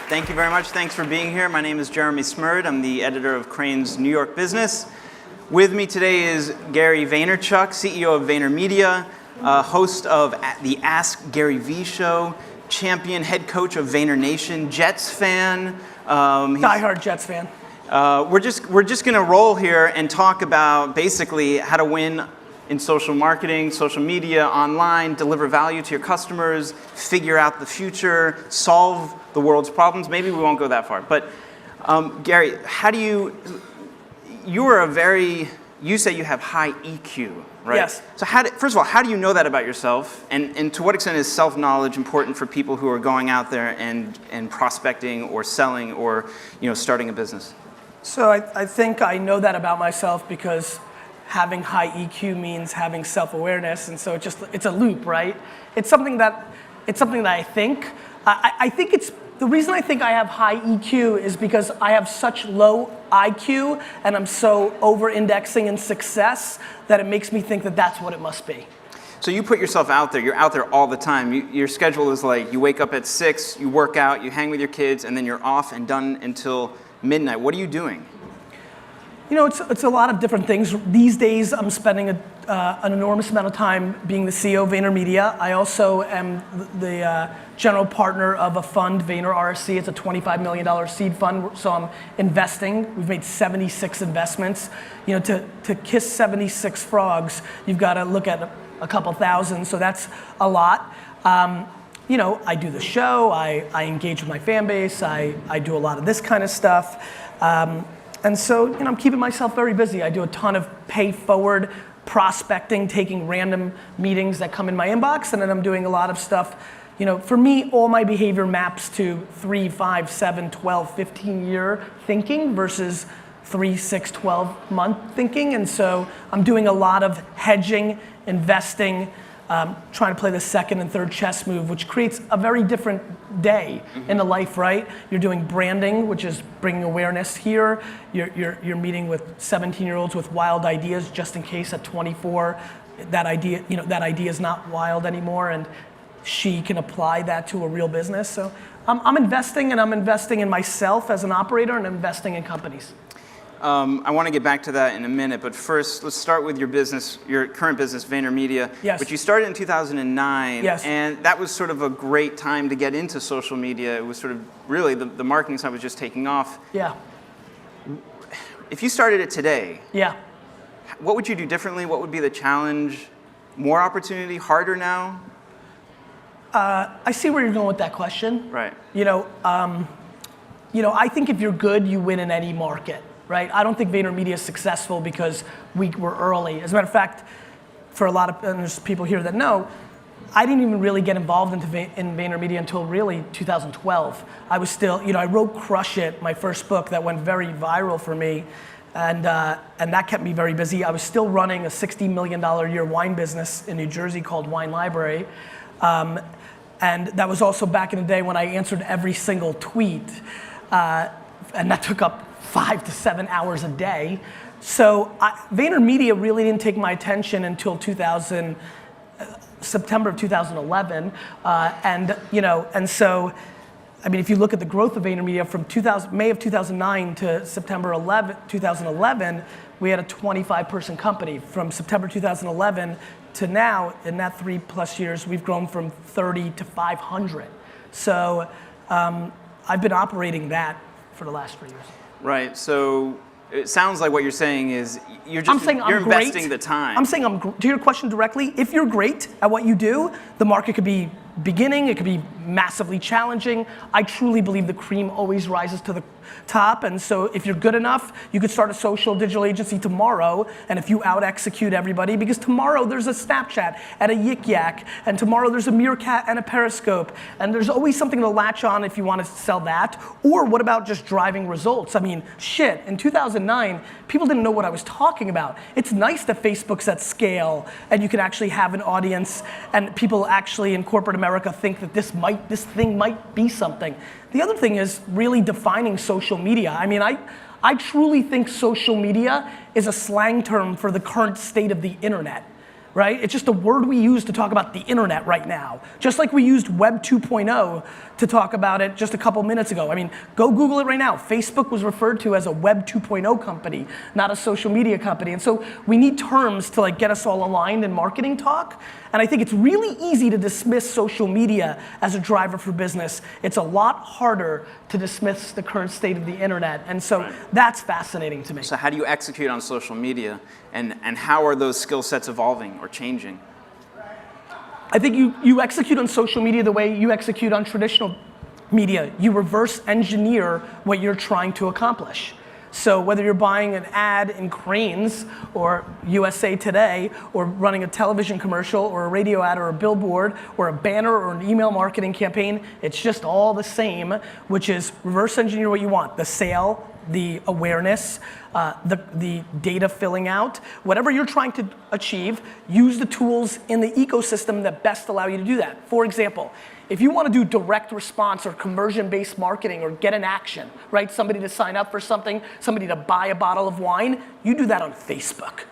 Thank you very much. Thanks for being here. My name is Jeremy Smurd. I'm the editor of Crain's New York Business. With me today is Gary Vaynerchuk, CEO of VaynerMedia, host of the Ask Gary Vee show, champion head coach of VaynerNation, Jets fan. Die-hard Jets fan. We're just going to roll here and talk about basically how to win in social marketing, social media, online, deliver value to your customers, figure out the future, solve the world's problems. Maybe we won't go that far. But Gary, how do you say you have high EQ, right? Yes. So first of all, how do you know that about yourself? And to what extent is self-knowledge important for people who are going out there and prospecting or selling or starting a business? So I think I know that about myself because having high EQ means having self-awareness, and so it's a loop, right? It's something that I think. I think it's the reason I think I have high EQ is because I have such low IQ and I'm so over-indexing in success that it makes me think that that's what it must be. So you put yourself out there. You're out there all the time. Your schedule is like you wake up at 6, you work out, you hang with your kids, and then you're off and done until midnight. What are you doing? It's a lot of different things. These days, I'm spending an enormous amount of time being the CEO of VaynerMedia. I also am the general partner of a fund, VaynerRSC. It's a $25 million seed fund, so I'm investing. We've made 76 investments. To kiss 76 frogs, you've got to look at a couple thousand, so that's a lot. I do the show, I engage with my fan base, I do a lot of this kind of stuff. And so, I'm keeping myself very busy. I do a ton of pay forward prospecting, taking random meetings that come in my inbox, and then I'm doing a lot of stuff. For me, all my behavior maps to 3, 5, 7, 12, 15 year thinking versus 3, 6, 12 month thinking. And so I'm doing a lot of hedging, investing, trying to play the second and third chess move, which creates a very different day in the life, right? You're doing branding, which is bringing awareness here. You're meeting with 17-year-olds with wild ideas, just in case at 24, that idea is not wild anymore, and she can apply that to a real business. So I'm investing, and I'm investing in myself as an operator, and investing in companies. I want to get back to that in a minute, but first, let's start with your business, your current business, VaynerMedia, yes. which you started in 2009, yes. And that was sort of a great time to get into social media. It was sort of really the marketing side was just taking off. Yeah. If you started it today, yeah. What would you do differently? What would be the challenge? More opportunity? Harder now? I see where you're going with that question. Right. I think if you're good, you win in any market. Right? I don't think VaynerMedia is successful because we were early. As a matter of fact, for a lot of, and there's people here that know, I didn't even really get involved in VaynerMedia until really 2012. I was still, I wrote Crush It, my first book that went very viral for me, and that kept me very busy. I was still running a $60 million a year wine business in New Jersey called Wine Library. And that was also back in the day when I answered every single tweet. And that took up 5 to 7 hours a day. So VaynerMedia really didn't take my attention until September of 2011. And so, if you look at the growth of VaynerMedia from May of 2009 to September 2011, we had a 25-person company. From September 2011 to now, in that 3+ years, we've grown from 30 to 500. So I've been operating that for the last 3 years. Right, so it sounds like what you're saying is you're investing the time. I'm saying to your question directly, if you're great at what you do, the market could be beginning, it could be massively challenging. I truly believe the cream always rises to the top, and so if you're good enough, you could start a social digital agency tomorrow, and if you out-execute everybody, because tomorrow there's a Snapchat and a Yik Yak, and tomorrow there's a Meerkat and a Periscope, and there's always something to latch on if you want to sell that, or what about just driving results? Shit, in 2009, people didn't know what I was talking about. It's nice that Facebook's at scale, and you can actually have an audience, and people actually in corporate America think that this thing might be something. The other thing is really defining social media. I truly think social media is a slang term for the current state of the internet, right? It's just a word we use to talk about the internet right now. Just like we used Web 2.0 to talk about it just a couple minutes ago. I mean, go Google it right now. Facebook was referred to as a Web 2.0 company, not a social media company. And so we need terms to like get us all aligned in marketing talk. And I think it's really easy to dismiss social media as a driver for business. It's a lot harder to dismiss the current state of the internet. And so that's fascinating to me. So how do you execute on social media, and how are those skill sets evolving or changing? I think you execute on social media the way you execute on traditional media. You reverse engineer what you're trying to accomplish. So whether you're buying an ad in Cranes or USA Today, or running a television commercial or a radio ad or a billboard or a banner or an email marketing campaign, it's just all the same, which is reverse engineer what you want. The sale, the awareness, the data filling out, whatever you're trying to achieve, use the tools in the ecosystem that best allow you to do that. For example, if you want to do direct response or conversion-based marketing or get an action, right? Somebody to sign up for something, somebody to buy a bottle of wine, you do that on Facebook.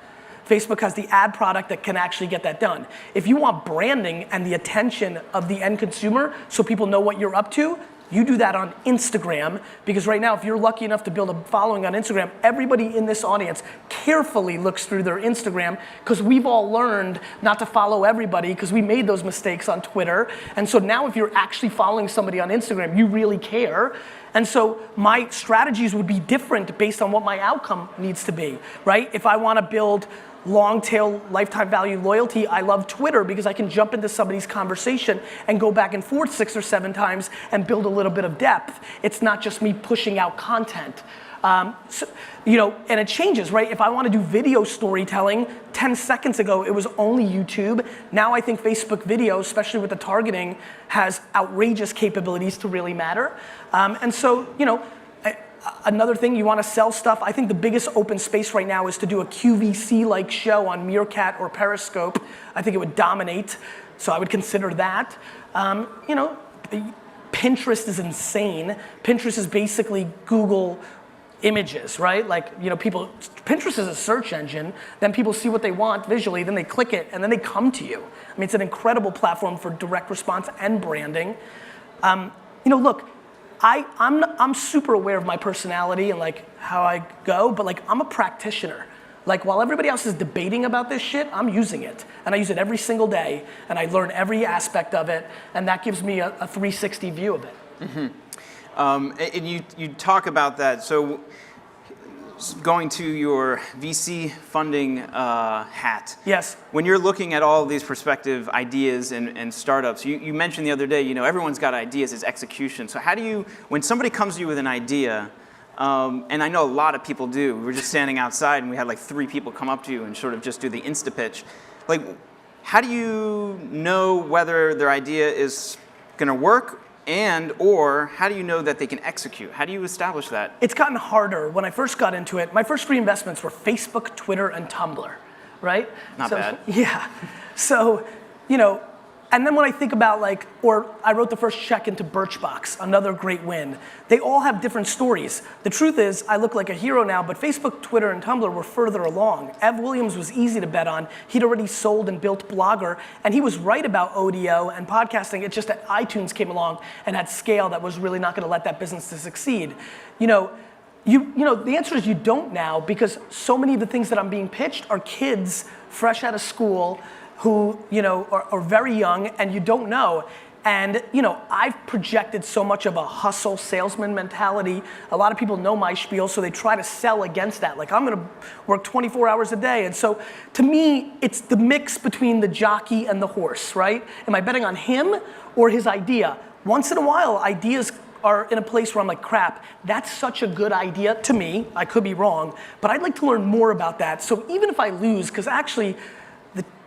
Facebook has the ad product that can actually get that done. If you want branding and the attention of the end consumer so people know what you're up to, you do that on Instagram, because right now, if you're lucky enough to build a following on Instagram, everybody in this audience carefully looks through their Instagram, because we've all learned not to follow everybody, because we made those mistakes on Twitter. And so now if you're actually following somebody on Instagram, you really care. And so my strategies would be different based on what my outcome needs to be, right? If I want to build long tail lifetime value loyalty, I love Twitter because I can jump into somebody's conversation and go back and forth 6 or 7 times and build a little bit of depth. It's not just me pushing out content. So, you know, and it changes, right? If I want to do video storytelling, 10 seconds ago it was only YouTube. Now I think Facebook video, especially with the targeting, has outrageous capabilities to really matter. And so, you know, another thing, you want to sell stuff. I think the biggest open space right now is to do a QVC-like show on Meerkat or Periscope. I think it would dominate, so I would consider that. You know, Pinterest is insane. Pinterest is basically Google images, right? Like, you know, Pinterest is a search engine, then people see what they want visually, then they click it, and then they come to you. I mean, it's an incredible platform for direct response and branding. You know, look, I'm super aware of my personality and like how I go, but like I'm a practitioner. Like while everybody else is debating about this shit, I'm using it. And I use it every single day, and I learn every aspect of it, and that gives me a 360 view of it. Mm-hmm. And you talk about that, so going to your VC funding hat. Yes. When you're looking at all of these prospective ideas and startups, you mentioned the other day, you know, everyone's got ideas, it's execution. So how do you, when somebody comes to you with an idea, and I know a lot of people do, we were just standing outside and we had like 3 people come up to you and sort of just do the insta-pitch. Like, how do you know whether their idea is gonna work, and or how do you know that they can execute? How do you establish that? It's gotten harder. When I first got into it, my first 3 investments were Facebook, Twitter, and Tumblr, right? Not bad. Yeah. So, you know, and then when I think about like, or I wrote the first check into Birchbox, another great win. They all have different stories. The truth is, I look like a hero now, but Facebook, Twitter, and Tumblr were further along. Ev Williams was easy to bet on. He'd already sold and built Blogger, and he was right about audio and podcasting. It's just that iTunes came along and had scale that was really not gonna let that business to succeed. You know, the answer is you don't now, because so many of the things that I'm being pitched are kids fresh out of school who, you know, are very young, and you don't know. And, you know, I've projected so much of a hustle salesman mentality. A lot of people know my spiel, so they try to sell against that. Like, I'm gonna work 24 hours a day. And so, to me, it's the mix between the jockey and the horse, right? Am I betting on him or his idea? Once in a while, ideas are in a place where I'm like, crap, that's such a good idea to me. I could be wrong, but I'd like to learn more about that. So even if I lose, because actually,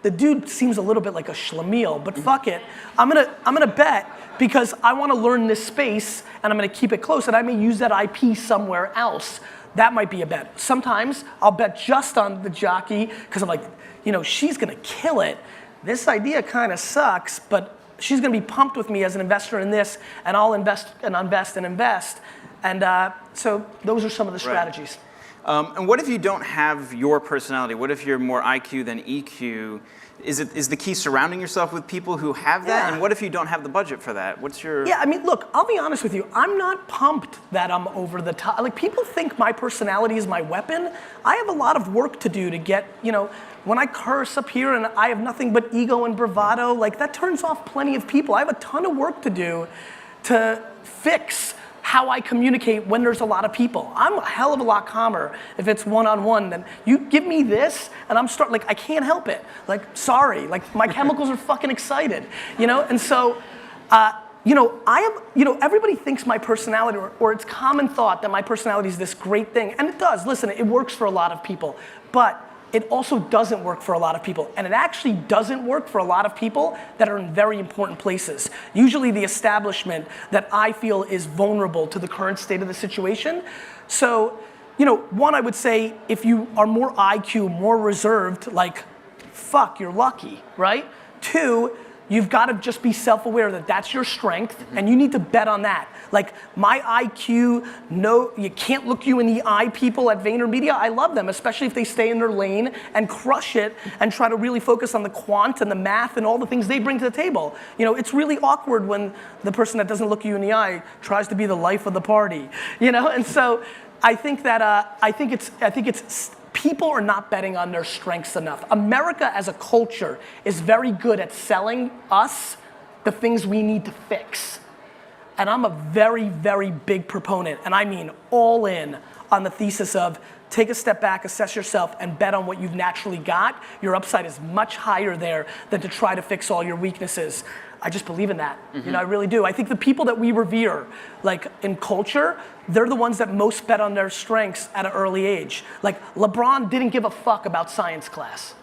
the dude seems a little bit like a schlemiel, but fuck it. I'm gonna bet, because I wanna learn this space, and I'm gonna keep it close, and I may use that IP somewhere else. That might be a bet. Sometimes I'll bet just on the jockey, because I'm like, you know, she's gonna kill it. This idea kinda sucks, but she's gonna be pumped with me as an investor in this, and I'll invest and invest and invest. And so those are some of the strategies. And what if you don't have your personality? What if you're more IQ than EQ? Is the key surrounding yourself with people who have that? Yeah. And what if you don't have the budget for that? What's your... Yeah, I mean, look, I'll be honest with you. I'm not pumped that I'm over the top. Like, people think my personality is my weapon. I have a lot of work to do to get, when I curse up here and I have nothing but ego and bravado, like, that turns off plenty of people. I have a ton of work to do to fix how I communicate when there's a lot of people. I'm a hell of a lot calmer if it's one-on-one than you give me this and I can't help it. Like, sorry, like my chemicals are fucking excited, And so, everybody thinks my personality, or it's common thought that my personality is this great thing, and it does. Listen, it works for a lot of people, but it also doesn't work for a lot of people. And it actually doesn't work for a lot of people that are in very important places. Usually the establishment that I feel is vulnerable to the current state of the situation. So, one, I would say if you are more IQ, more reserved, like, fuck, you're lucky, right? Two, you've got to just be self-aware that that's your strength, and you need to bet on that. Like, my IQ, no, you can't look you in the eye people at VaynerMedia. I love them, especially if they stay in their lane and crush it and try to really focus on the quant and the math and all the things they bring to the table. It's really awkward when the person that doesn't look you in the eye tries to be the life of the party, And so I think that, I think it's people are not betting on their strengths enough. America as a culture is very good at selling us the things we need to fix. And I'm a very, very big proponent, and I mean all in on the thesis of take a step back, assess yourself, and bet on what you've naturally got. Your upside is much higher there than to try to fix all your weaknesses. I just believe in that. I really do. I think the people that we revere, like in culture, they're the ones that most bet on their strengths at an early age. Like, LeBron didn't give a fuck about science class.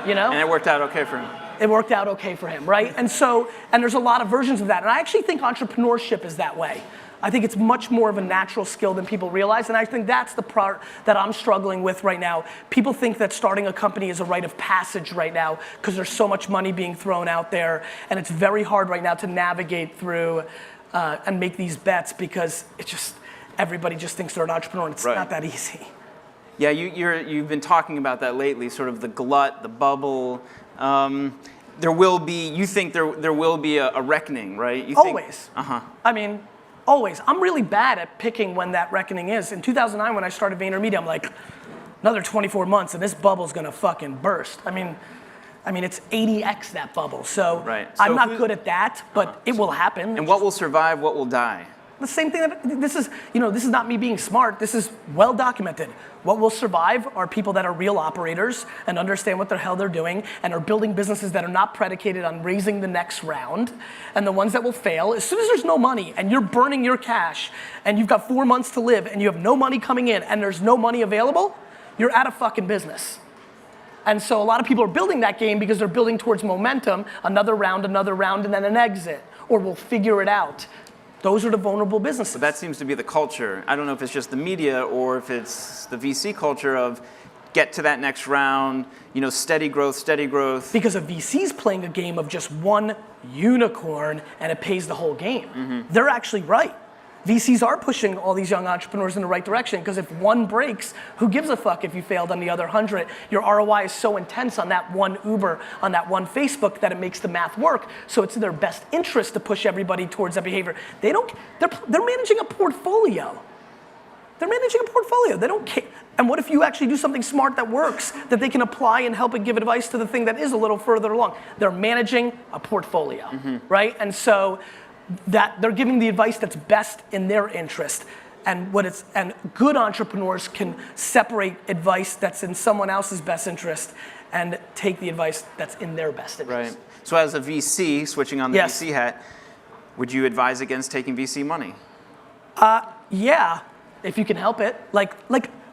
And it worked out okay for him. It worked out okay for him, right? And there's a lot of versions of that. And I actually think entrepreneurship is that way. I think it's much more of a natural skill than people realize, and I think that's the part that I'm struggling with right now. People think that starting a company is a rite of passage right now because there's so much money being thrown out there, and it's very hard right now to navigate through and make these bets because everybody just thinks they're an entrepreneur, and it's not that easy. Yeah, you've been talking about that lately, sort of the glut, the bubble. You think there will be a reckoning, right? Always. I mean, always. I'm really bad at picking when that reckoning is. In 2009, when I started VaynerMedia, I'm like, another 24 months and this bubble's gonna fucking burst. I mean, it's 80x that bubble. So, I'm not good at that, but it will happen. And what will survive, what will die? The same thing this is not me being smart. This is well documented. What will survive are people that are real operators and understand what the hell they're doing and are building businesses that are not predicated on raising the next round. And the ones that will fail, as soon as there's no money and you're burning your cash and you've got 4 months to live and you have no money coming in and there's no money available, you're out of fucking business. And so a lot of people are building that game because they're building towards momentum, another round, and then an exit, or we'll figure it out. Those are the vulnerable businesses. But that seems to be the culture. I don't know if it's just the media or if it's the VC culture of get to that next round, steady growth, steady growth. Because a VC's playing a game of just one unicorn and it pays the whole game. They're actually right. VCs are pushing all these young entrepreneurs in the right direction because if one breaks, who gives a fuck if you failed on the other 100? Your ROI is so intense on that one Uber, on that one Facebook that it makes the math work. So it's in their best interest to push everybody towards that behavior. They're managing a portfolio. They're managing a portfolio. They don't care. And what if you actually do something smart that works, that they can apply and help and give advice to the thing that is a little further along? They're managing a portfolio, right? And so that they're giving the advice that's best in their interest. And good entrepreneurs can separate advice that's in someone else's best interest and take the advice that's in their best interest. Right. So as a VC, switching on the VC hat, would you advise against taking VC money? Yeah, if you can help it. Like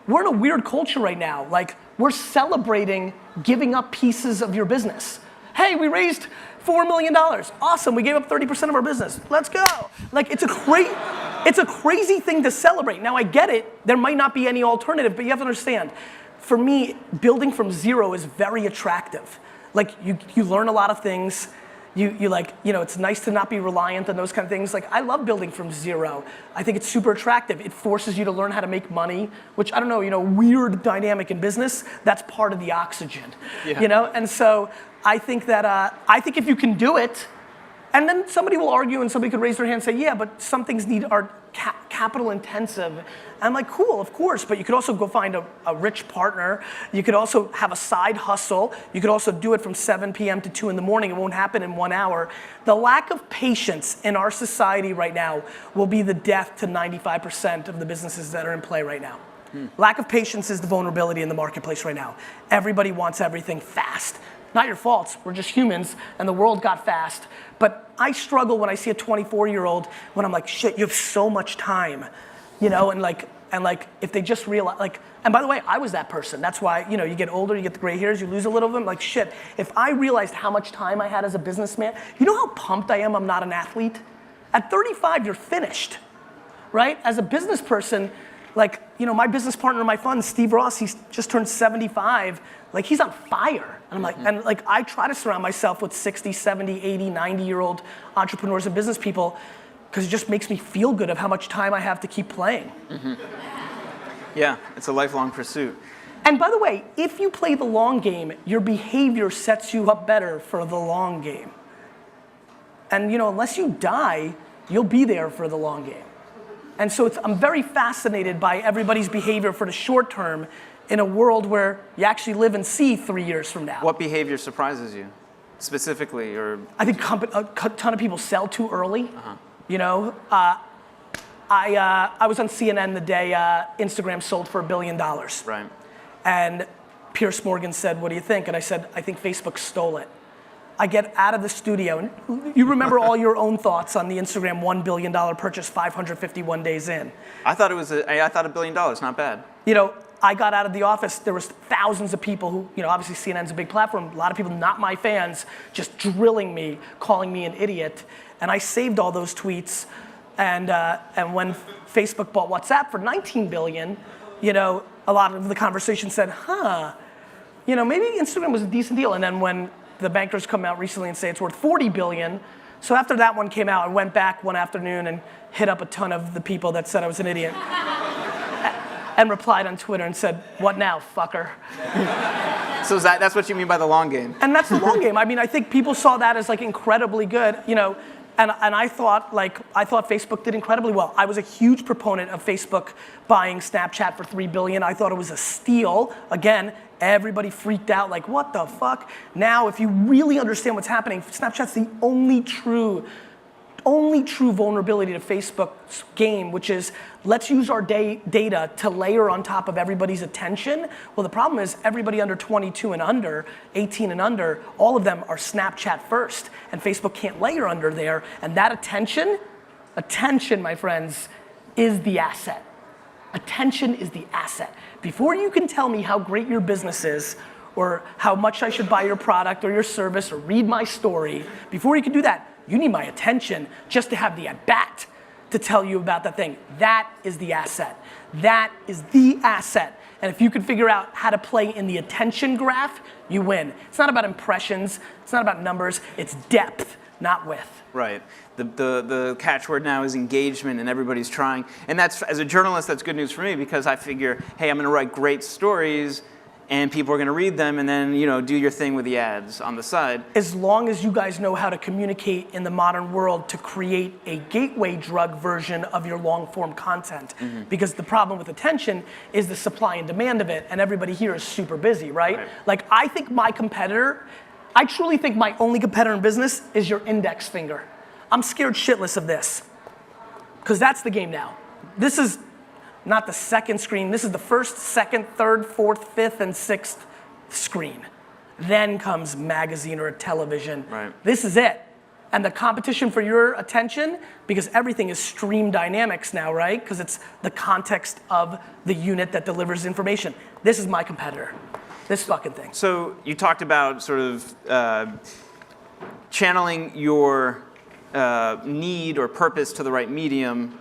we're in a weird culture right now. Like, we're celebrating giving up pieces of your business. Hey, we raised $4 million. Awesome, we gave up 30% of our business. Let's go. Like, it's a crazy thing to celebrate. Now, I get it. There might not be any alternative, but you have to understand, for me, building from zero is very attractive. Like, you learn a lot of things. It's nice to not be reliant on those kind of things. Like, I love building from zero. I think it's super attractive. It forces you to learn how to make money, which, I don't know, weird dynamic in business, that's part of the oxygen, And so I think that, if you can do it, and then somebody will argue and somebody could raise their hand and say, yeah, but some things are capital intensive. And I'm like, cool, of course, but you could also go find a rich partner. You could also have a side hustle. You could also do it from 7 p.m. to 2 in the morning. It won't happen in 1 hour. The lack of patience in our society right now will be the death to 95% of the businesses that are in play right now. Lack of patience is the vulnerability in the marketplace right now. Everybody wants everything fast. Not your faults, we're just humans, and the world got fast. But I struggle when I see a 24-year-old when I'm like, shit, you have so much time, and if they just realize, and by the way, I was that person. That's why, you get older, you get the gray hairs, you lose a little of them, shit, if I realized how much time I had as a businessman, you know how pumped I am I'm not an athlete? At 35, you're finished, right? As a business person, my business partner in my fund, Steve Ross, he's just turned 75. He's on fire. And I'm I try to surround myself with 60, 70, 80, 90-year-old entrepreneurs and business people because it just makes me feel good of how much time I have to keep playing. Yeah, it's a lifelong pursuit. And by the way, if you play the long game, your behavior sets you up better for the long game. And unless you die, you'll be there for the long game. And so I'm very fascinated by everybody's behavior for the short term in a world where you actually live and see 3 years from now. What behavior surprises you, specifically, or? I think a ton of people sell too early. I was on CNN the day Instagram sold for $1 billion. Right. And Pierce Morgan said, what do you think? And I said, I think Facebook stole it. I get out of the studio, and you remember all your own thoughts on the Instagram $1 billion purchase 551 days in. I thought $1 billion, not bad. I got out of the office, there was thousands of people who, obviously CNN's a big platform, a lot of people not my fans, just drilling me, calling me an idiot. And I saved all those tweets, and when Facebook bought WhatsApp for $19 billion, a lot of the conversation said, maybe Instagram was a decent deal. And then when the bankers come out recently and say it's worth $40 billion, so after that one came out, I went back one afternoon and hit up a ton of the people that said I was an idiot. And replied on Twitter and said, what now, fucker? So that's what you mean by the long game? And that's the long game. I mean, I think people saw that as incredibly good, and I thought Facebook did incredibly well. I was a huge proponent of Facebook buying Snapchat for $3 billion. I thought it was a steal. Again, everybody freaked out, what the fuck? Now, if you really understand what's happening, Snapchat's the only true vulnerability to Facebook's game, which is let's use our data to layer on top of everybody's attention. Well, the problem is everybody under 22 and under, 18 and under, all of them are Snapchat first, and Facebook can't layer under there. And that attention, my friends, is the asset. Attention is the asset. Before you can tell me how great your business is, or how much I should buy your product or your service or read my story, before you can do that, you need my attention just to have the at-bat to tell you about that thing. That is the asset. That is the asset. And if you can figure out how to play in the attention graph, you win. It's not about impressions. It's not about numbers. It's depth, not width. Right. The catchword now is engagement, and everybody's trying. And that's, as a journalist, that's good news for me because I figure, hey, I'm going to write great stories, and people are going to read them, and then do your thing with the ads on the side. As long as you guys know how to communicate in the modern world to create a gateway drug version of your long form content. Mm-hmm. Because the problem with attention is the supply and demand of it, and everybody here is super busy, right? I think I truly think my only competitor in business is your index finger. I'm scared shitless of this, because that's the game now. This is not the second screen. This is the first, second, third, fourth, fifth, and sixth screen. Then comes magazine or a television. Right. This is it. And the competition for your attention, because everything is stream dynamics now, right? Because it's the context of the unit that delivers information. This is my competitor. This fucking thing. So you talked about sort of channeling your need or purpose to the right medium.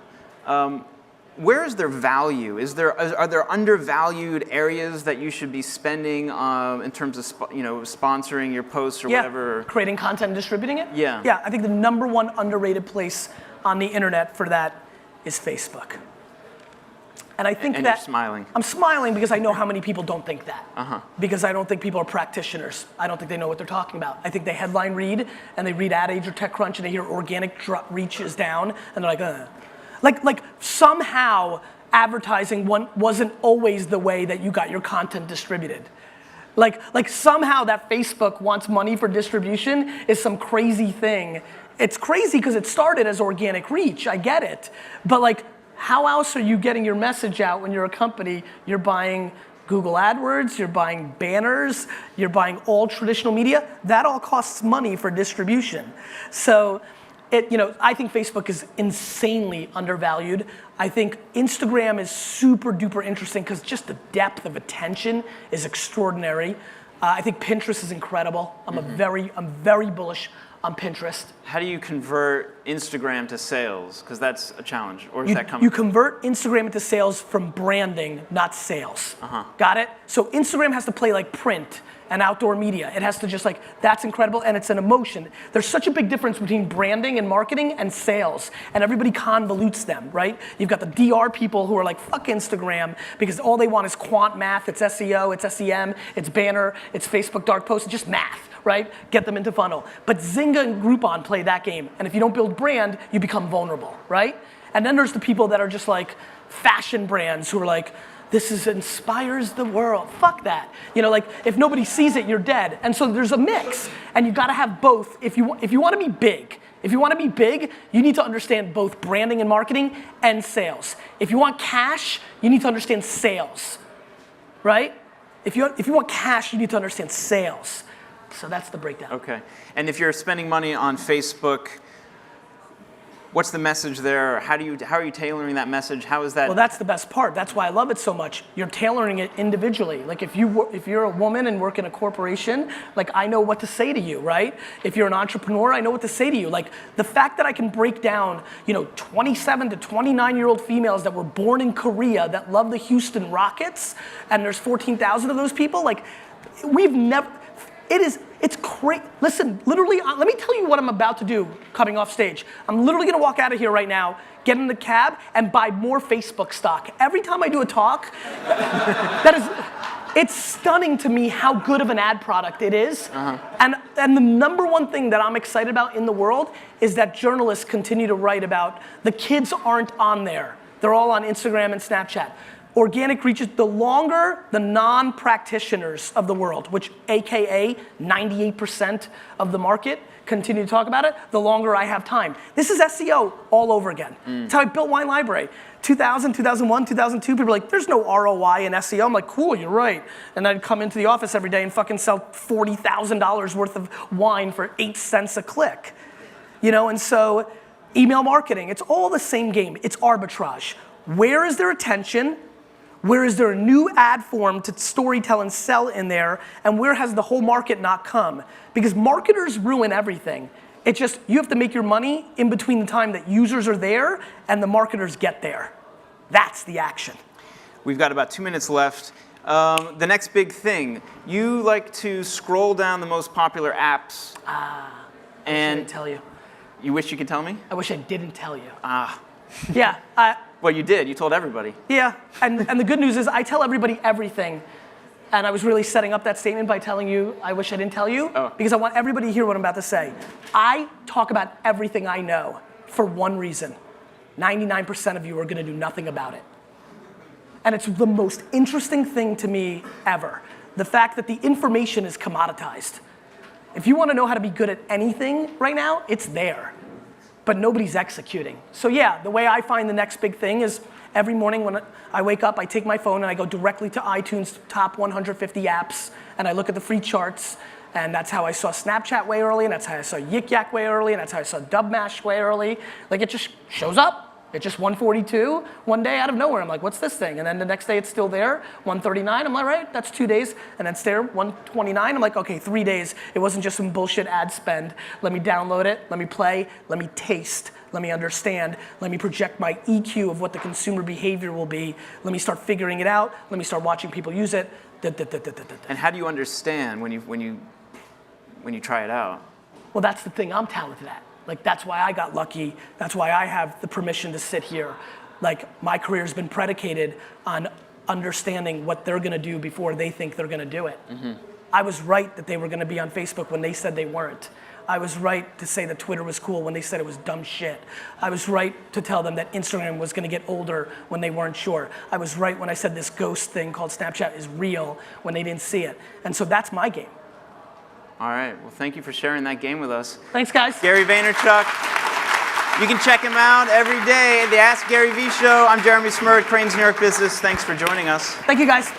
where is their value? Are there undervalued areas that you should be spending in terms of sponsoring your posts or whatever? Creating content and distributing it? Yeah. Yeah, I think the number one underrated place on the internet for that is Facebook. And I think and that you're smiling. I'm smiling because I know how many people don't think that. Because I don't think people are practitioners. I don't think they know what they're talking about. I think they headline read and they read Ad Age or TechCrunch and they hear organic reach is down and they're like, ugh. Like somehow advertising wasn't always the way that you got your content distributed. Like somehow that Facebook wants money for distribution is some crazy thing. It's crazy because it started as organic reach, I get it. But like, how else are you getting your message out when you're a company? You're buying Google AdWords, you're buying banners, you're buying all traditional media. That all costs money for distribution. So, I think Facebook is insanely undervalued. I think Instagram is super duper interesting because just the depth of attention is extraordinary. I think Pinterest is incredible. I'm very bullish on Pinterest. How do you convert Instagram to sales? Because that's a challenge, or is that coming? You convert Instagram into sales from branding, not sales. Got it? So Instagram has to play like print and outdoor media. It has to just that's incredible, and it's an emotion. There's such a big difference between branding and marketing and sales, and everybody convolutes them, right? You've got the DR people who are like, fuck Instagram, because all they want is quant math, it's SEO, it's SEM, it's banner, it's Facebook dark posts, it's just math, right? Get them into funnel. But Zynga and Groupon play that game, and if you don't build brand, you become vulnerable, right? And then there's the people that are just like fashion brands who are like, this inspires the world. Fuck that. If nobody sees it, you're dead. And so there's a mix, and you gotta have both. If you wanna be big, you need to understand both branding and marketing and sales. If you want cash, you need to understand sales, right? If you want cash, you need to understand sales. So that's the breakdown. Okay, and if you're spending money on Facebook, what's the message there? How are you tailoring that message? How is that? Well, that's the best part. That's why I love it so much. You're tailoring it individually. Like if you're a woman and work in a corporation, like I know what to say to you, right? If you're an entrepreneur, I know what to say to you. Like the fact that I can break down, 27 to 29-year-old females that were born in Korea that love the Houston Rockets, and there's 14,000 of those people. Like we've never. It's crazy. Listen, literally, let me tell you what I'm about to do coming off stage. I'm literally gonna walk out of here right now, get in the cab, and buy more Facebook stock. Every time I do a talk, it's stunning to me how good of an ad product it is. And the number one thing that I'm excited about in the world is that journalists continue to write about the kids aren't on there. They're all on Instagram and Snapchat. Organic reaches, the longer the non-practitioners of the world, which AKA 98% of the market continue to talk about it, the longer I have time. This is SEO all over again. That's how I built Wine Library. 2000, 2001, 2002, people are like, there's no ROI in SEO. I'm like, cool, you're right. And I'd come into the office every day and fucking sell $40,000 worth of wine for 8 cents a click. And so email marketing, it's all the same game. It's arbitrage. Where is their attention? Where is there a new ad form to storytell and sell in there? And where has the whole market not come? Because marketers ruin everything. It's just, you have to make your money in between the time that users are there and the marketers get there. That's the action. We've got about 2 minutes left. The next big thing, you like to scroll down the most popular apps. And I didn't tell you. You wish you could tell me? I wish I didn't tell you. Yeah. Well, you did. You told everybody. Yeah, and the good news is I tell everybody everything. And I was really setting up that statement by telling you, I wish I didn't tell you, because I want everybody to hear what I'm about to say. I talk about everything I know for one reason. 99% of you are gonna do nothing about it. And it's the most interesting thing to me ever. The fact that the information is commoditized. If you wanna know how to be good at anything right now, it's there. But nobody's executing. So yeah, the way I find the next big thing is every morning when I wake up, I take my phone and I go directly to iTunes top 150 apps, and I look at the free charts, and that's how I saw Snapchat way early, and that's how I saw Yik Yak way early, and that's how I saw Dubmash way early. Like it just shows up, It's just 142. One day out of nowhere, I'm like, what's this thing? And then the next day it's still there, 139. I'm like, right, that's 2 days. And then it's there, 129. I'm like, okay, 3 days. It wasn't just some bullshit ad spend. Let me download it, let me play, let me taste, let me understand, let me project my EQ of what the consumer behavior will be. Let me start figuring it out. Let me start watching people use it. And how do you understand when you try it out? Well, that's the thing I'm talented at. Like, that's why I got lucky. That's why I have the permission to sit here. Like, my career's been predicated on understanding what they're gonna do before they think they're gonna do it. Mm-hmm. I was right that they were gonna be on Facebook when they said they weren't. I was right to say that Twitter was cool when they said it was dumb shit. I was right to tell them that Instagram was gonna get older when they weren't sure. I was right when I said this ghost thing called Snapchat is real when they didn't see it. And so that's my game. All right, well, thank you for sharing that game with us. Thanks, guys. Gary Vaynerchuk. You can check him out every day at the Ask Gary V Show. I'm Jeremy Smurd, Crane's New York Business. Thanks for joining us. Thank you, guys.